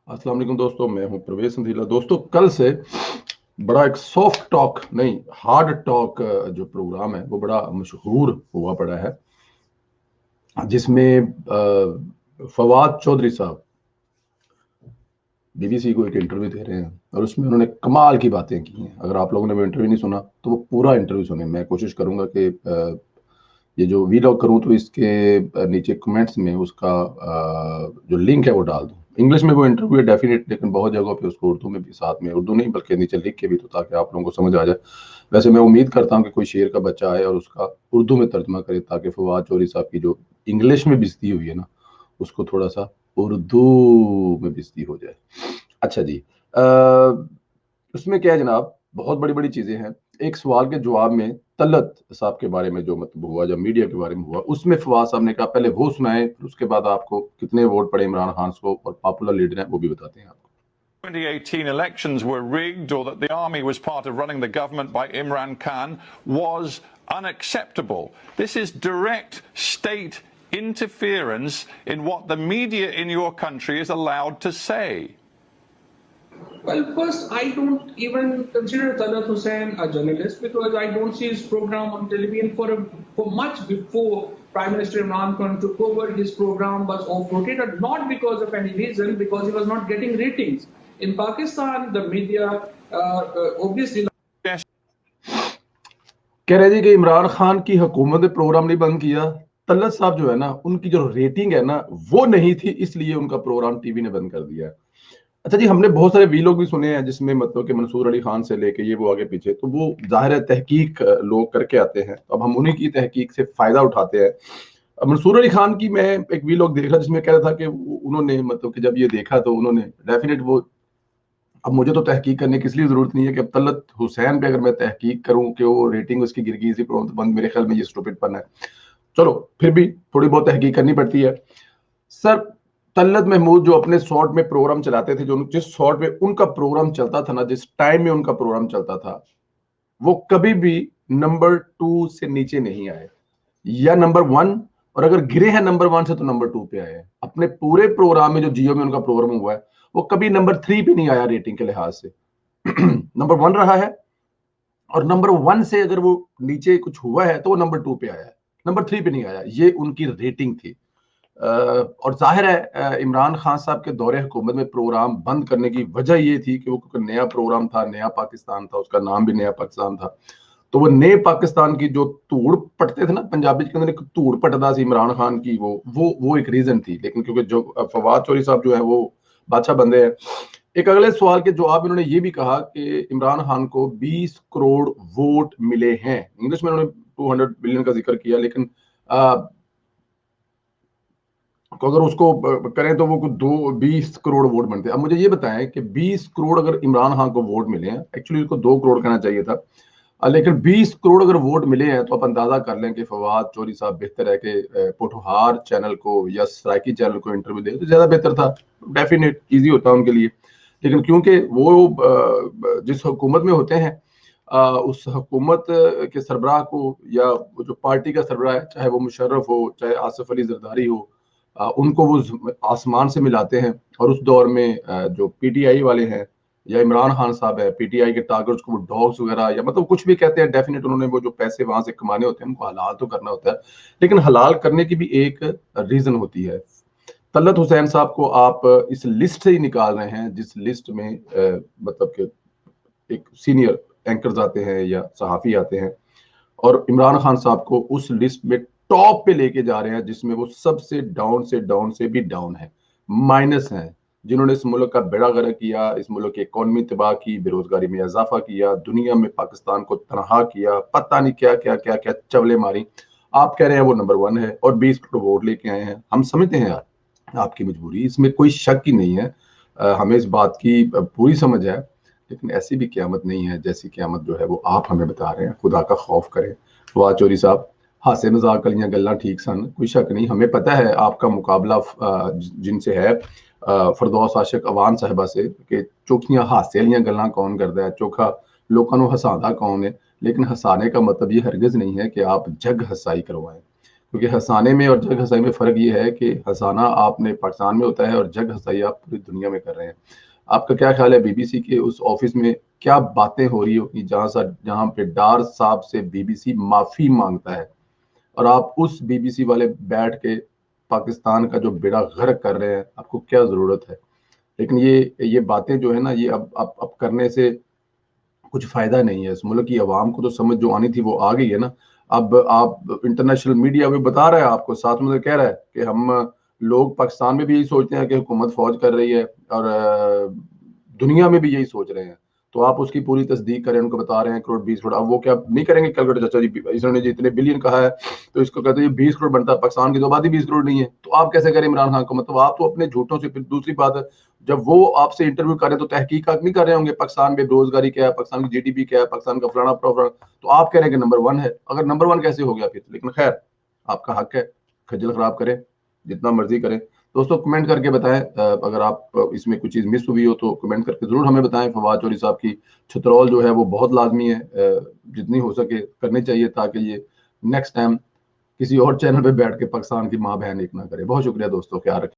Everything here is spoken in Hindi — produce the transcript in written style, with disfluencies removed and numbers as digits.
अस्सलाम वालेकुम दोस्तों, मैं हूं प्रवेश संधीला। दोस्तों, कल से बड़ा एक सॉफ्ट टॉक नहीं, हार्ड टॉक जो प्रोग्राम है वो बड़ा मशहूर हुआ पड़ा है, जिसमें फवाद चौधरी साहब बीबीसी को एक इंटरव्यू दे रहे हैं और उसमें उन्होंने कमाल की बातें की हैं। अगर आप लोगों ने वो इंटरव्यू नहीं सुना तो वो पूरा इंटरव्यू सुने। मैं कोशिश करूंगा कि ये जो वीलॉग करूं तो इसके नीचे कमेंट्स में उसका जो लिंक है वो डाल दूं। इंग्लिश में वो इंटरव्यू है डेफिनेट, लेकिन बहुत जगहों पे उसको उर्दू में भी, साथ में उर्दू नहीं बल्कि नीचे लिख के भी, तो ताकि आप लोगों को समझ आ जाए। वैसे मैं उम्मीद करता हूँ कि कोई शेर का बच्चा आए और उसका उर्दू में तर्जमा करे, ताकि फवाद चौधरी साहब की जो इंग्लिश में बेइज्जती हुई है ना, उसको थोड़ा सा उर्दू में बेइज्जती हो जाए। अच्छा जी, उसमें क्या है जनाब, बहुत बड़ी बड़ी चीजें हैं। एक सवाल के जवाब में तलत साहब के बारे में जो मतलब हुआ, जब मीडिया के बारे में हुआ, उसमें फवाद साहब ने कहा पहले वो सुनाए, फिर उसके बाद आपको कितने वोट पड़े इमरान खान को और पॉपुलर लीडर हैं वो भी बताते हैं आपको। 2018 elections were rigged or that the army was part of running the government by Imran Khan was unacceptable. This is direct state interference in what the media in your country is allowed to say. Well, first, I don't even consider Talat Hussain a journalist because I don't see his program on television for much before Prime Minister Imran Khan took over. His program was off-rotated, not because of any reason, because he was not getting ratings. In Pakistan, the media obviously. कह रहे जी कि इमरान खान की हुकूमत ने प्रोग्राम नहीं बंद किया, तलत साहब जो है ना, उनकी जो रेटिंग है ना वो नहीं थी, इसलिए उनका प्रोग्राम टीवी ने बंद कर दिया। अच्छा जी, हमने बहुत सारे वीलॉग भी सुने हैं जिसमें मतलब कि मंसूर अली खान से लेके ये वो आगे पीछे, तो वो जाहिर है तहकीक लोग करके आते हैं, तो अब हम उन्हीं की तहकीक से फायदा उठाते हैं। मंसूर अली खान की मैं एक वीलॉग देख रहा जिसमें कह रहा था कि उन्होंने मतलब कि जब ये देखा तो उन्होंने डेफिनेट वो, अब मुझे तो तहकीक करने की इसलिए जरूरत नहीं है कि अब तलत हुसैन पे अगर मैं तहकीक करूं कि वो रेटिंग उसकी गिर गई इसी बंद, मेरे ख्याल में ये स्टूपिडपन है। चलो फिर भी थोड़ी बहुत तहकीक करनी पड़ती है। सर, तलत महमूद जो अपने शॉर्ट में प्रोग्राम चलाते थे, जो जिस शॉर्ट में उनका प्रोग्राम चलता था ना, जिस टाइम में उनका प्रोग्राम चलता था, वो कभी भी नंबर 2 से नीचे नहीं आए, या नंबर 1, और अगर गिरे हैं नंबर 1 से तो नंबर 2 पे आए हैं। अपने पूरे प्रोग्राम में जो जियो में उनका प्रोग्राम हुआ है वो कभी नंबर 3 पे नहीं आया रेटिंग के लिहाज से। नंबर 1 रहा है, और नंबर 1 से अगर वो नीचे कुछ हुआ है तो वो नंबर 2 पे आया है, नंबर 3 पे नहीं आया। ये उनकी रेटिंग थी। और जाहिर है इमरान खान साहब के दौरे हुकूमत में प्रोग्राम बंद करने की वजह ये थी कि वो क्योंकि नया प्रोग्राम था, नया पाकिस्तान था, उसका नाम भी नया पाकिस्तान था, तो वो नए पाकिस्तान की जो धूड़ पटते थे ना, पंजाबी के अंदर एक धूड़ पटदा सी इमरान खान की, वो एक रीजन थी। लेकिन क्योंकि जो फवाद चौधरी साहब जो है वो बादशाह बंदे हैं। एक अगले सवाल के जवाब में उन्होंने ये भी कहा कि इमरान खान को 20 करोड़ वोट मिले हैं। इंग्लिश में उन्होंने 200 बिलियन का जिक्र किया, लेकिन तो अगर उसको करें तो वो 20 करोड़ वोट बनते हैं। अब मुझे ये बताएं कि 20 करोड़ अगर इमरान खान को वोट मिले हैं, एक्चुअली उसको 2 करोड़ कहना चाहिए था, लेकिन 20 करोड़ अगर वोट मिले हैं तो आप अंदाजा कर लें कि फवाद चौधरी साहब बेहतर है कि पोठोहार चैनल को या सराइकी चैनल को इंटरव्यू दे तो ज्यादा बेहतर था। डेफिनेट इजी होता उनके लिए। लेकिन क्योंकि वो जिस हुकूमत में होते हैं, उस हुकूमत के सरबराह को, या जो पार्टी का सरबराह है, चाहे वो मुशर्रफ हो चाहे आसिफ अली जरदारी हो, उनको वो आसमान से मिलाते हैं। और उस दौर में जो पीटीआई वाले हैं या इमरान खान साहब है, पीटीआई के टारगेट्स को वो डॉग्स वगैरह या मतलब कुछ भी कहते हैं, डेफिनेट उन्होंने वो जो पैसे वहां से कमाने होते हैं उनको हलाल तो करना होता है, लेकिन हलाल करने की भी एक रीजन होती है। तलत हुसैन साहब को आप इस लिस्ट से ही निकाल रहे हैं जिस लिस्ट में मतलब कि एक सीनियर एंकर्स आते हैं या सहाफी आते हैं, और इमरान खान साहब को उस लिस्ट में टॉप पे लेके जा रहे हैं जिसमें वो सबसे डाउन से भी डाउन है, माइनस है, जिन्होंने इस मुल्क का बेड़ा गर्क किया, इस मुल्क की इकोनॉमी तबाह की, बेरोजगारी में इजाफा किया, दुनिया में पाकिस्तान को तनहा किया, पता नहीं क्या क्या क्या क्या चवले मारी। आप कह रहे हैं वो नंबर 1 है और 20 करोड़ वोट लेके आए हैं। हम समझते हैं यार आपकी मजबूरी, इसमें कोई शक ही नहीं है। हमें इस बात की पूरी समझ है, लेकिन ऐसी भी क़यामत नहीं है जैसी क़यामत जो है वो आप हमें बता रहे हैं। खुदा का खौफ करें। फवाद चौधरी साहब, हासे मजाक वालियां गल्लां ठीक सन, कोई शक नहीं। हमें पता है आपका मुकाबला जिनसे है, फरदौस आशिक अवान साहिबा से, कि चोखियां हासे वालियां गल्लां कौन करता है, चोखा लोगों को हसांदा कौन है। लेकिन हसाने का मतलब ये हरगिज नहीं है कि आप जग हसाई करवाएं। क्योंकि हंसाने में और जग हंसाई में फ़र्क ये है कि हंसाना आपने पाकिस्तान में होता है और जग हंसाई आप पूरी दुनिया में कर रहे हैं। आपका क्या ख्याल है बीबीसी के उस ऑफिस में क्या बातें हो रही होगी जहां पे डार साहब से बीबीसी माफी मांगता है और आप उस बीबीसी वाले बैठ के पाकिस्तान का जो बेड़ा गर्क कर रहे हैं, आपको क्या जरूरत है? लेकिन ये बातें जो है ना, ये अब करने से कुछ फायदा नहीं है। इस मुल्क की आवाम को तो समझ जो आनी थी वो आ गई है ना। अब आप इंटरनेशनल मीडिया भी बता रहा है आपको, साथ में कह रहा है कि हम लोग पाकिस्तान में भी यही सोचते हैं कि हुकूमत फौज कर रही है और दुनिया में भी यही सोच रहे हैं। तो आप उसकी पूरी तस्दीक करें, उनको बता रहे हैं करोड़ 20 करोड़। अब वो क्या नहीं करेंगे कैलकुलेट, चाचा जी इन्होंने जी इतने बिलियन कहा है तो इसको कहते हैं 20 करोड़ बनता है, पाकिस्तान की तो आबादी 20 करोड़ नहीं है, तो आप कैसे करें इमरान खान को? मतलब आप तो अपने झूठों से। फिर दूसरी बात है, जब वो आपसे इंटरव्यू कर रहे हैं तो तहकीकात नहीं कर रहे होंगे पाकिस्तान में बेरोजगारी क्या है, पाकिस्तान की जीडीपी क्या है, पाकिस्तान का फलाना प्रोग्राम, तो आप कह रहे हैं कि नंबर 1 है। अगर नंबर 1 कैसे हो गया फिर? लेकिन खैर, आपका हक है, खज्जल खराब करें जितना मर्जी करें। दोस्तों कमेंट करके बताएं, अगर आप इसमें कुछ चीज मिस हुई हो तो कमेंट करके जरूर हमें बताएं। फवाद चौधरी साहब की छतरौल जो है वो बहुत लाजमी है, जितनी हो सके करनी चाहिए ताकि ये नेक्स्ट टाइम किसी और चैनल पे बैठ के पाकिस्तान की माँ बहन एक ना करे। बहुत शुक्रिया दोस्तों, ख्याल रखें।